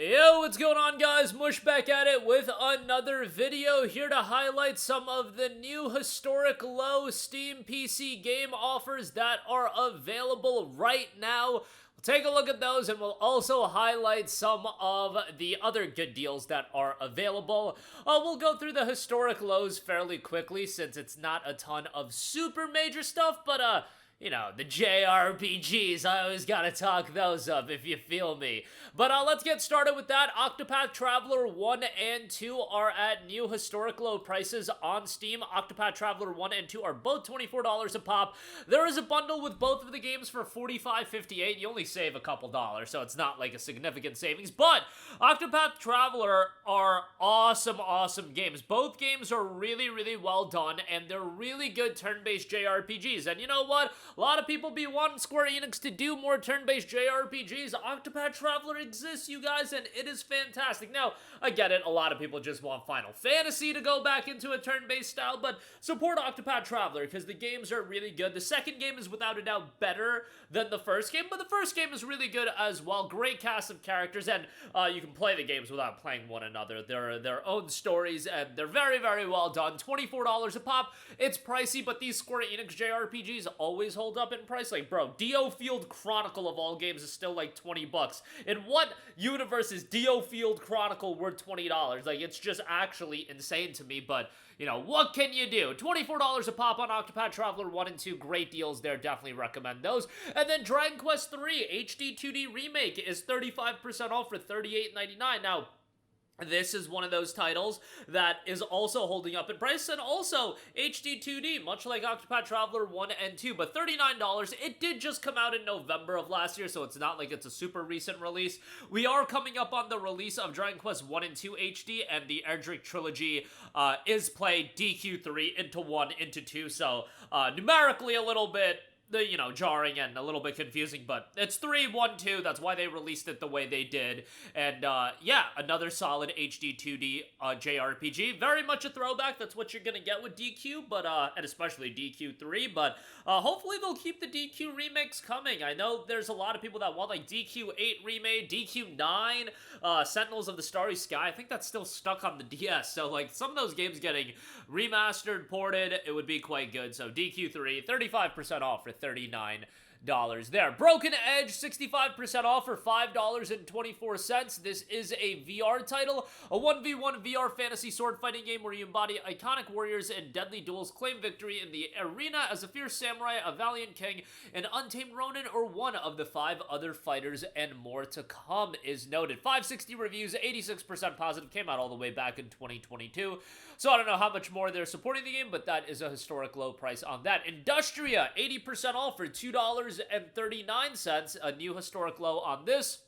Yo, what's going on, guys? Mush back at it with another video, here to highlight some of the new historic low Steam PC game offers that are available right now. We'll take a look at those, and we'll also highlight some of the other good deals that are available. We'll go through the historic lows fairly quickly, since it's not a ton of super major stuff, but you know, the JRPGs, I always gotta talk those up, if you feel me. But let's get started with that. Octopath Traveler 1 and 2 are at new historic low prices on Steam. Octopath Traveler 1 and 2 are both $24 a pop. There is a bundle with both of the games for $45.58. You only save a couple dollars, so it's not like a significant savings. But Octopath Traveler are awesome games. Both games are really well done, and they're really good turn-based JRPGs. And you know what? A lot of people be wanting Square Enix to do more turn-based JRPGs. Octopath Traveler exists, you guys, and it is fantastic. Now, I get it, a lot of people just want Final Fantasy to go back into a turn-based style, but support Octopath Traveler, because the games are really good. The second game is without a doubt better than the first game, but the first game is really good as well. Great cast of characters, and you can play the games without playing one another. They're their own stories, and they're very well done. $24 a pop. It's pricey, but these Square Enix JRPGs always hold up in price. Like, bro, Dio Field Chronicle of all games is still like 20 bucks. In what universe is Dio Field Chronicle worth $20? Like, it's just actually insane to me, but you know, what can you do? $24 a pop on Octopath Traveler 1 and 2. Great deals there. Definitely recommend those. And then Dragon Quest III HD 2D Remake is 35% off for $38.99. Now, this is one of those titles that is also holding up in price, and also HD 2D, much like Octopath Traveler 1 and 2, but $39. It did just come out in November of last year, so it's not like it's a super recent release. We are coming up on the release of Dragon Quest 1 and 2 HD, and the Erdrick trilogy is played DQ3 into 1 into 2, so numerically a little bit jarring and a little bit confusing, but it's 3, 1, 2. That's why they released it the way they did. And yeah, another solid HD 2D JRPG. Very much a throwback. That's what you're gonna get with DQ, but and especially DQ3. But hopefully they'll keep the DQ remakes coming. I know there's a lot of people that want like DQ8 remake, DQ9, Sentinels of the Starry Sky. I think that's still stuck on the DS. So like some of those games getting remastered, ported, it would be quite good. So DQ3, 35% off for $39 there. Broken Edge, 65% off for $5.24. This is a VR title, a 1v1 VR fantasy sword fighting game where you embody iconic warriors in deadly duels, claim victory in the arena as a fierce samurai, a valiant king, an untamed ronin, or one of the 5 other fighters, and more to come is noted. 560 reviews, 86% positive, came out all the way back in 2022, so I don't know how much more they're supporting the game, but that is a historic low price on that. Industria, 80% off for $2.39, a new historic low on this.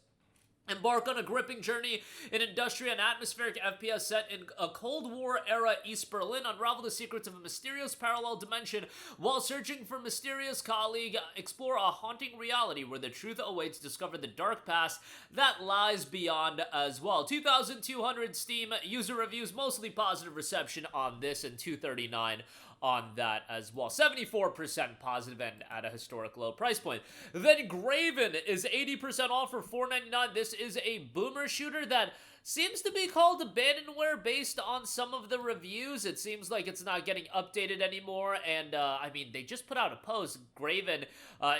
Embark on a gripping journey in Industria, an atmospheric FPS set in a Cold War-era East Berlin. Unravel the secrets of a mysterious parallel dimension while searching for a mysterious colleague. Explore a haunting reality where the truth awaits. Discover the dark past that lies beyond as well. 2,200 Steam user reviews, mostly positive reception on this, and $2.39 on that as well. 74% positive and at a historic low price point. Then Graven is 80% off for $4.99. This is a boomer shooter that seems to be called Abandonware based on some of the reviews. It seems like it's not getting updated anymore, and I mean, they just put out a post. Graven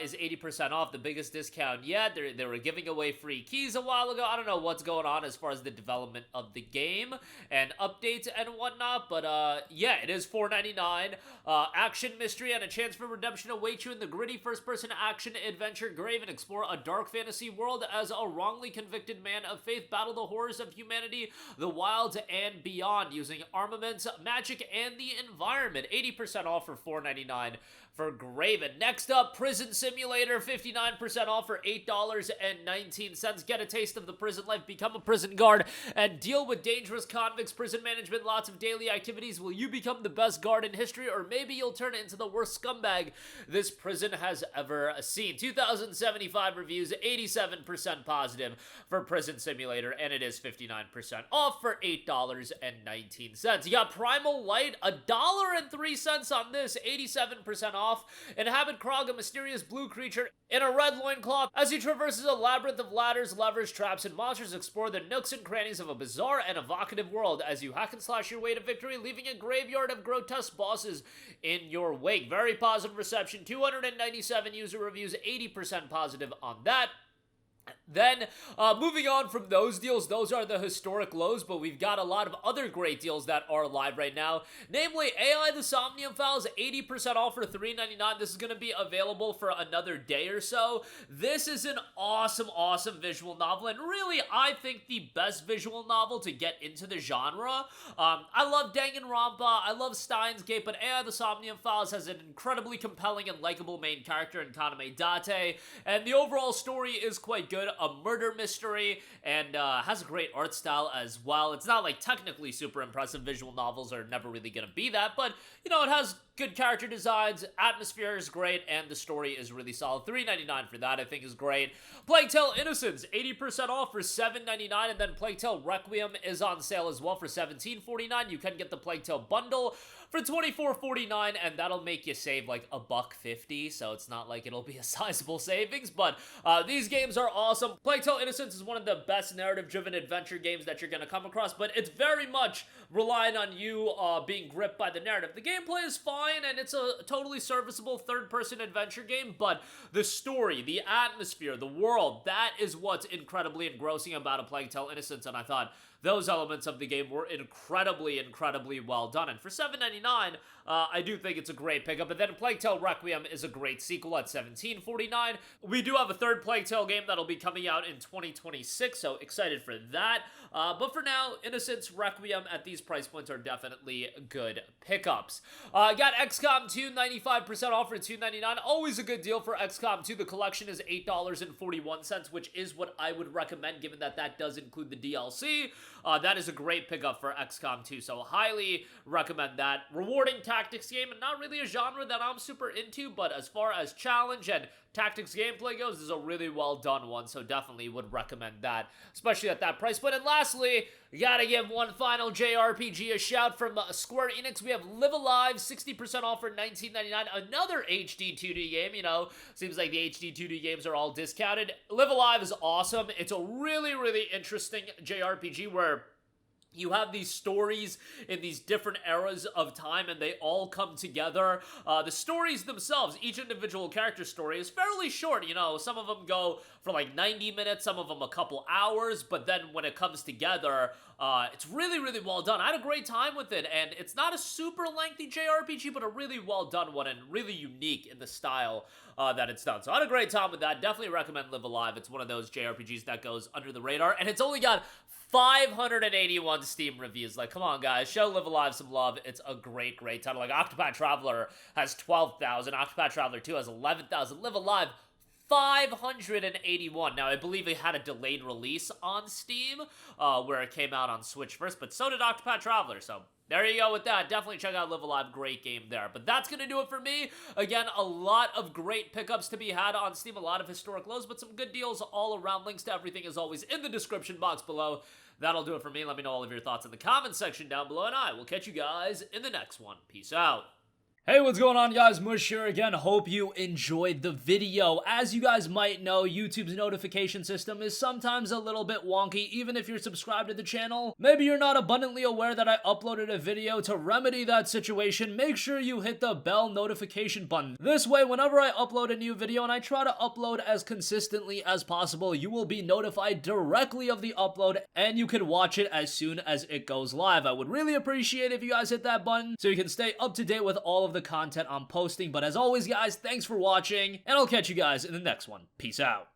is 80% off, the biggest discount yet. They were giving away free keys a while ago. I don't know what's going on as far as the development of the game and updates and whatnot, but yeah, it is $4.99. Action, mystery, and a chance for redemption await you in the gritty first-person action adventure Graven. Explore a dark fantasy world as a wrongly convicted man of faith battle the horrors of humanity, the wilds, and beyond using armaments, magic, and the environment. 80% off for $4.99 for Graven. Next up, Prison Simulator, 59% off for $8.19. Get a taste of the prison life, become a prison guard, and deal with dangerous convicts. Prison management, lots of daily activities. Will you become the best guard in history? history, or maybe you'll turn it into the worst scumbag this prison has ever seen. 2,075 reviews, 87% positive for Prison Simulator, and it is 59% off for $8.19. You got Primal Light, $1.03 on this, 87% off. Inhabit Krog, a mysterious blue creature in a red loincloth. As he traverses a labyrinth of ladders, levers, traps, and monsters, explore the nooks and crannies of a bizarre and evocative world as you hack and slash your way to victory, leaving a graveyard of grotesque bosses in your wake. Very positive reception, 297 user reviews, 80% positive on that. Then, moving on from those deals, those are the historic lows, but we've got a lot of other great deals that are live right now. Namely, AI the Somnium Files, 80% off for $3.99. This is going to be available for another day or so. This is an awesome, awesome visual novel, and really, I think the best visual novel to get into the genre. I love Danganronpa, I love Steins Gate, but AI the Somnium Files has an incredibly compelling and likable main character in Kaname Date, and the overall story is quite good. A murder mystery, and has a great art style as well. It's not like technically super impressive. Visual novels are never really gonna be that, but you know, it has good character designs, atmosphere is great, and the story is really solid. $3.99 for that, I think, is great. Plague Tale Innocence, 80% off for $7.99, and then Plague Tale Requiem is on sale as well for $17.49. You can get the Plague Tale bundle for $24.49, and that'll make you save like $1.50, so it's not like it'll be a sizable savings, but these games are awesome. Plague Tale Innocence is one of the best narrative-driven adventure games that you're gonna come across, but it's very much relying on you being gripped by the narrative. The gameplay is fine, and it's a totally serviceable third-person adventure game, but the story, the atmosphere, the world, that is what's incredibly engrossing about A Plague Tale Innocence, and I thought those elements of the game were incredibly, incredibly well done. And for $7.99, I do think it's a great pickup. And then Plague Tale Requiem is a great sequel at $17.49. We do have a third Plague Tale game that'll be coming out in 2026, so excited for that. But for now, Innocence, Requiem at these price points are definitely good pickups. Got XCOM 2, 95% off for $2.99. Always a good deal for XCOM 2. The collection is $8.41, which is what I would recommend, given that that does include the DLC. That is a great pickup for XCOM 2, so highly recommend that. Rewarding tactics game, and not really a genre that I'm super into, but as far as challenge and tactics gameplay goes, this is a really well done one, so definitely would recommend that, especially at that price point. And lastly, gotta give one final JRPG a shout from Square Enix. We have Live Alive, 60% off for $19.99. Another HD 2D game, you know, seems like the HD 2D games are all discounted. Live Alive is awesome. It's a really, really interesting JRPG where you have these stories in these different eras of time, and they all come together. The stories themselves, each individual character story is fairly short, you know, some of them go for like 90 minutes, some of them a couple hours, but then when it comes together, it's really, really well done. I had a great time with it, and it's not a super lengthy JRPG, but a really well done one, and really unique in the style that it's done. So I had a great time with that. Definitely recommend Live Alive. It's one of those JRPGs that goes under the radar, and it's only got 581 Steam reviews. Like, come on, guys. Show Live Alive some love. It's a great, great title. Like, Octopath Traveler has 12,000. Octopath Traveler 2 has 11,000. Live Alive, 581. Now, I believe it had a delayed release on Steam, where it came out on Switch first, but so did Octopath Traveler, so there you go with that. Definitely check out Live Alive. Great game there. But that's going to do it for me. Again, a lot of great pickups to be had on Steam. A lot of historic lows, but some good deals all around. Links to everything, as always, in the description box below. That'll do it for me. Let me know all of your thoughts in the comments section down below, and I will catch you guys in the next one. Peace out. Hey, what's going on, guys? Mush here again. Hope you enjoyed the video. As you guys might know, YouTube's notification system is sometimes a little bit wonky, even if you're subscribed to the channel. Maybe you're not abundantly aware that I uploaded a video. To remedy that situation, make sure you hit the bell notification button. This way, whenever I upload a new video, and I try to upload as consistently as possible, you will be notified directly of the upload, and you can watch it as soon as it goes live. I would really appreciate if you guys hit that button so you can stay up to date with all of the content I'm posting. But as always, guys, thanks for watching, and I'll catch you guys in the next one. Peace out.